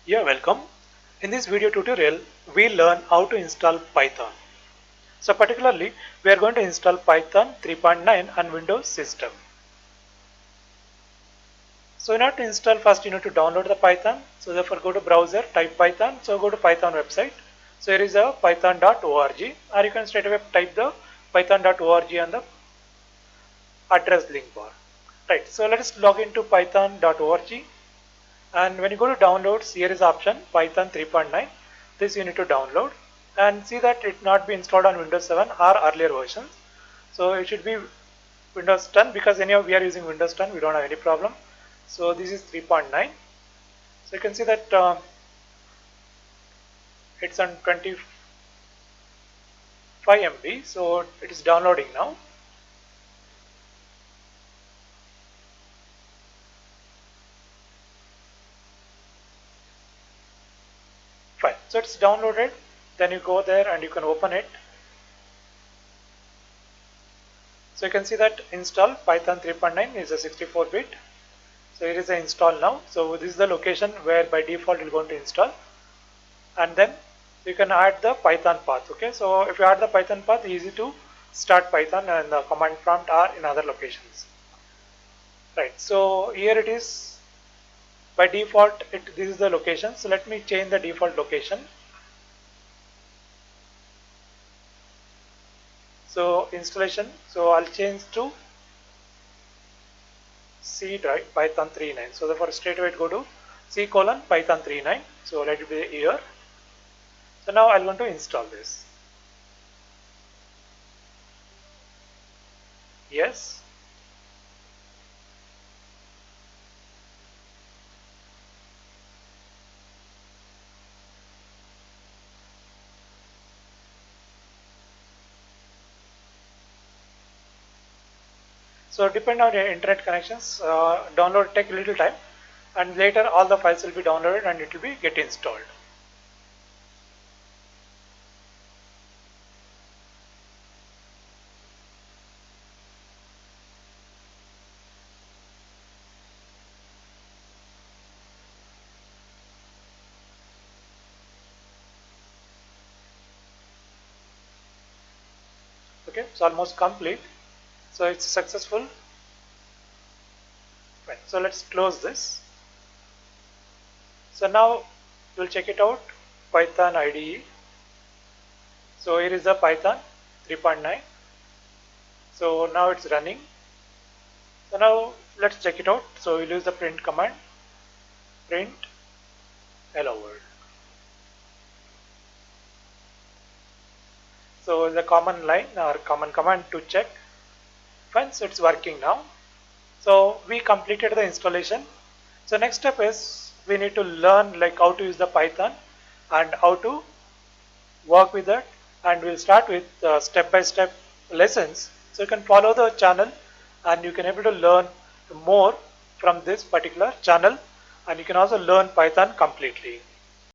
Yeah, welcome. In this video tutorial, we learn how to install Python. So particularly, we are going to install Python 3.9 on Windows system. So in order to install, first you need to download the Python. So therefore go to browser, type Python. So go to Python website. So here is a python.org, or you can straight away type the python.org on the address link bar. Right, so let us log into python.org. And when you go to downloads, here is the option Python 3.9. This you need to download and see that it not be installed on Windows 7 or earlier versions. So it should be Windows 10, because anyhow we are using Windows 10, we don't have any problem. So this is 3.9. So you can see that it's on 25 MB. So it is downloading now. Fine. So it's downloaded. Then you go there and you can open it. So you can see that install Python 3.9 is a 64-bit. So here is the install now. So this is the location where by default it is going to install. And then you can add the Python path. Okay, so if you add the Python path, easy to start Python and the command prompt are in other locations. Right, so here it is. By default, this is the location. So let me change the default location. So installation, so I'll change to C drive Python 3.9. So therefore straight away go to C colon Python 3.9. So let it be here. So now I'm going to install this. Yes. So depend on your internet connections, download take a little time, and later all the files will be downloaded and it will be get installed. Okay, it's almost complete. So it's successful. Right, so let's close this. So now we'll check it out, Python IDE. So here is the Python 3.9. So now it's running. So now let's check it out. So we'll use the print command, print hello world. So the common line or common command to check. Fine, so it's working now. So we completed the installation. So next step is we need to learn like how to use the Python and how to work with that, and we'll start with step-by-step lessons. So you can follow the channel and you can able to learn more from this particular channel, and you can also learn Python completely.